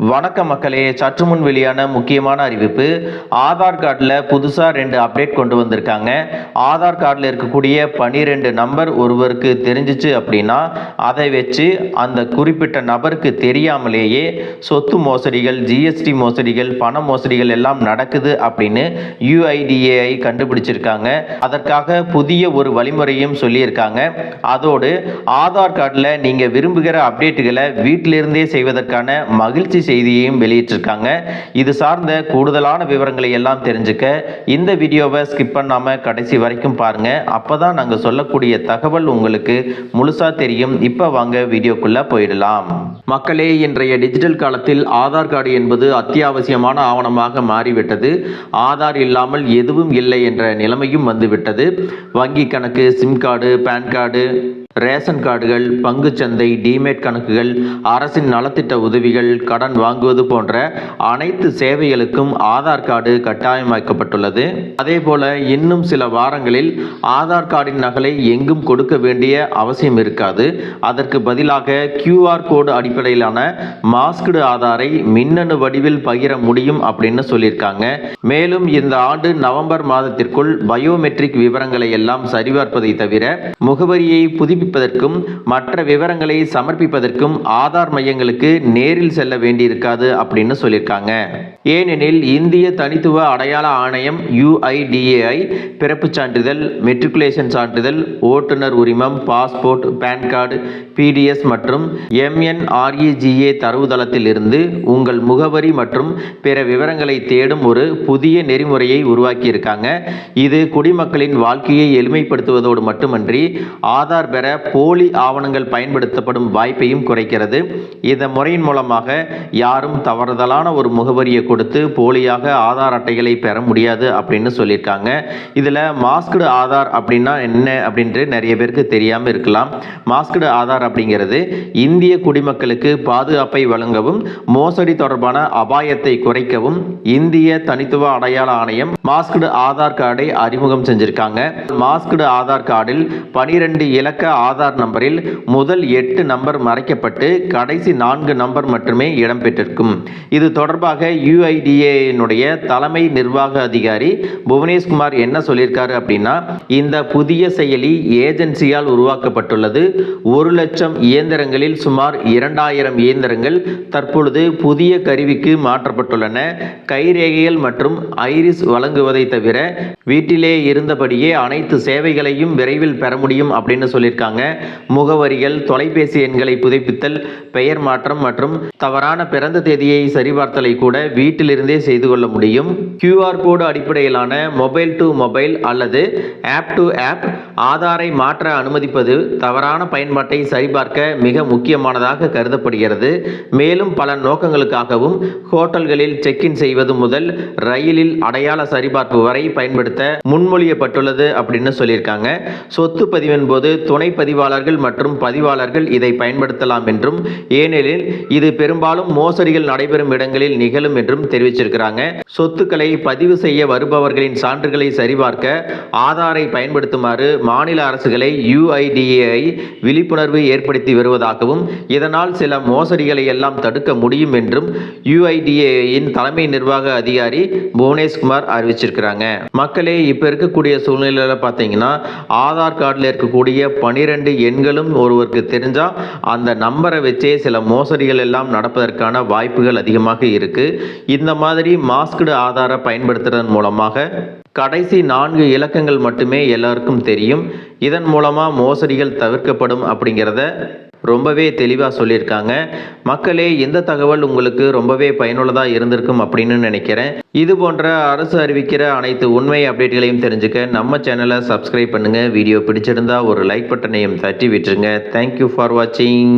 வணக்க மக்களே, சற்று முன் வெளியான முக்கியமான அறிவிப்பு. ஆதார் கார்டில் புதுசாக 2 அப்டேட் கொண்டு வந்திருக்காங்க. ஆதார் கார்டில் இருக்கக்கூடிய 12 நம்பர் ஒருவருக்கு தெரிஞ்சிச்சு அப்படின்னா அதை வச்சு அந்த குறிப்பிட்ட நபருக்கு தெரியாமலேயே சொத்து மோசடிகள், ஜிஎஸ்டி மோசடிகள், பண மோசடிகள் எல்லாம் நடக்குது அப்படின்னு UIDAI கண்டுபிடிச்சிருக்காங்க. அதற்காக புதிய ஒரு வழிமுறையும் சொல்லியிருக்காங்க. அதோடு ஆதார் கார்டில் நீங்கள் விரும்புகிற அப்டேட்டுகளை வீட்டிலிருந்தே செய்வதற்கான மகிழ்ச்சி செய்தியையும் வெளியிட்டிருக்காங்க. இது சார்ந்த கூடுதலான விவரங்களை எல்லாம் தெரிஞ்சுக்க இந்த வீடியோவை ஸ்கிப் பண்ணாம கடைசி வரைக்கும் பாருங்க. அப்பதான் நாங்க சொல்லக்கூடிய தகவல் உங்களுக்கு முழுசா தெரியும். இப்ப வாங்க வீடியோக்குள்ள போயிடலாம். மக்களே, இன்றைய டிஜிட்டல் காலத்தில் ஆதார் கார்டு என்பது அத்தியாவசியமான ஆவணமாக மாறிவிட்டது. ஆதார் இல்லாமல் எதுவும் இல்லை என்ற நிலைமையும் வந்துவிட்டது. வங்கி கணக்கு, SIM card, pan card, ration கார்டுகள், பங்குச்சந்தை, டிமேட் கணக்குகள், அரசின் நலத்திட்ட உதவிகள், கடன் வாங்குவது போன்ற அனைத்து சேவைகளுக்கும் ஆதார் கார்டு கட்டாயமாக்கப்பட்டுள்ளது. அதே போல இன்னும் சில வாரங்களில் ஆதார் கார்டின் நகலை எங்கும் கொடுக்க வேண்டிய அவசியம் இருக்காது. அதற்கு பதிலாக QR கோடு அடிப்படையிலான மாஸ்க்டு ஆதாரை மின்னணு வடிவில் பகிர முடியும் அப்படின்னு சொல்லியிருக்காங்க. மேலும் இந்த ஆண்டு நவம்பர் மாதத்திற்குள் பயோமெட்ரிக் விவரங்களை எல்லாம் சரிபார்ப்பதை தவிர முகவரியை புதுப்பிப்பதற்கும் மற்ற விவரங்களை சமர்ப்பிப்பதற்கும் ஆதார் மையங்களுக்கு நேரில் செல்ல வேண்டியிருக்காது அப்படின்னு சொல்லியிருக்காங்க. ஏனெனில் இந்திய தனித்துவ அடையாள ஆணையம் UIDAI பிறப்புச் சான்றிதழ், மெட்ரிகுலேஷன் சான்றிதழ், ஓட்டுநர் உரிமம், பாஸ்போர்ட், பேன் கார்டு, PDS மற்றும் MNREGA தரவுதளத்தில் இருந்து உங்கள் முகவரி மற்றும் பிற விவரங்களை தேடும் ஒரு புதிய நெறிமுறையை உருவாக்கியிருக்காங்க. இது குடிமக்களின் வாழ்க்கையை எளிமைப்படுத்துவதோடு மட்டுமன்றி ஆதார் பெற போலி ஆவணங்கள் பயன்படுத்தப்படும் வாய்ப்பையும் குறைக்கிறது. இந்த முறையின் மூலமாக யாரும் தவறுதலான ஒரு முகவரியை கொடுத்து போலியாக ஆதார் அட்டைகளை பெற முடியாது அப்படின்னு சொல்லியிருக்காங்க. இதில் மாஸ்க்டு ஆதார் அப்படின்னா என்ன அப்படின்ட்டு நிறைய பேருக்கு தெரியாமல் இருக்கலாம். மாஸ்க்டு ஆதார் அப்படிங்கிறது இந்திய குடிமக்களுக்கு பாதுகாப்பை வழங்கவும் மோசடி தொடர்பான அபாயத்தை குறைக்கவும் இந்திய தனித்துவ அடையாள ஆணையம் மாஸ்க்டு ஆதார் கார்டை அறிமுகம் செஞ்சிருக்காங்க. மாஸ்க்டு ஆதார் கார்டில் 12 இலக்க ஆதார் நம்பரில் முதல் 8 நம்பர் மறைக்கப்பட்டு கடைசி 4 நம்பர் மட்டுமே இடம்பெற்றிருக்கும். இது தொடர்பாக UIDAI தலைமை நிர்வாக அதிகாரி புவனேஷ்குமார் என்ன சொல்லியிருக்காரு அப்படின்னா, இந்த புதிய செயலி ஏஜென்சியால் உருவாக்கப்பட்டுள்ளது. 1 லட்சம் இயந்திரங்களில் சுமார் 2000 இயந்திரங்கள் தற்பொழுது புதிய கருவிக்கு மாற்றப்பட்டுள்ளன. கைரேகைகள் மற்றும் ஐரிஸ் வழங்குவதை தவிர வீட்டிலே இருந்தபடியே அனைத்து சேவைகளையும் விரைவில் பெற முடியும் அப்படின்னு சொல்லியிருக்காங்க. முகவரிகள், தொலைபேசி எண்களை புதுப்பித்தல், பெயர் மாற்றம் மற்றும் தவறான பிறந்த தேதியை சரிபார்த்தலை கூட வீட்டிலிருந்தே செய்து கொள்ள முடியும். QR கோடு அடிப்படையிலான மொபைல் டு மொபைல் அல்லது ஆப் டு ஆப் ஆதாரை மாற்ற அனுமதிப்பது தவறான பயன்பாட்டை சரிபார்க்க மிக முக்கியமானதாக கருதப்படுகிறது. மேலும் பல நோக்கங்களுக்காகவும் ஹோட்டல்களில் செக்இன் செய்வது முதல் ரயிலில் அடையாள சரிபார்ப்பு வரை பயன்படுத்த முன்மொழியப்பட்டுள்ளது அப்படின்னு சொல்லியிருக்காங்க. சொத்து பதிவின் போது துணை பதிவாளர்கள் மற்றும் பதிவாளர்கள் இதை பயன்படுத்தலாம் என்றும், ஏனெனில் இது பெரும்பாலும் மோசடிகள் நடைபெறும் இடங்களில் நிகழும் என்றும் தெரிவிச்சிருக்கிறாங்க. சொத்துக்களை பதிவு செய்ய வருபவர்களின் சான்றுகளை சரிபார்க்க ஆதாரை பயன்படுத்துமாறு மாநில அரசுகளை UIDAI விழிப்புணர்வு ஏற்படுத்தி வருவதாகவும், இதனால் சில மோசடிகளை எல்லாம் தடுக்க முடியும் என்றும் UIDAI தலைமை நிர்வாக அதிகாரி புவனேஷ்குமார் அறிவிச்சிருக்கிறாங்க. மக்களே, இப்ப இருக்கக்கூடிய சூழ்நிலையில பார்த்தீங்கன்னா ஆதார் கார்டில் இருக்கக்கூடிய 12 எண்களும் ஒருவருக்கு தெரிஞ்சா அந்த நம்பரை வச்சே சில மோசடிகள் எல்லாம் நடப்பதற்கான வாய்ப்புகள் அதிகமாக இருக்கு. இந்த மாதிரி மாஸ்க்டு ஆதாரை பயன்படுத்துறதன் மூலமாக கடைசி 4 இலக்கங்கள் மட்டுமே எல்லாருக்கும் தெரியும். இதன் மூலமா மோசடிகள் தவிர்க்கப்படும் அப்படிங்கிறத ரொம்பவே தெளிவாக சொல்லியிருக்காங்க. மக்களே, இந்த தகவல் உங்களுக்கு ரொம்பவே பயனுள்ளதாக இருந்திருக்கும் அப்படின்னு நினைக்கிறேன். இது போன்ற அரசு அறிவிக்கிற அனைத்து உண்மை அப்டேட்களையும் தெரிஞ்சுக்க நம்ம சேனலை சப்ஸ்கிரைப் பண்ணுங்க. வீடியோ பிடிச்சிருந்தா ஒரு லைக் பட்டனையும் தட்டி விட்டுருங்க. தேங்க்யூ ஃபார் வாட்சிங்.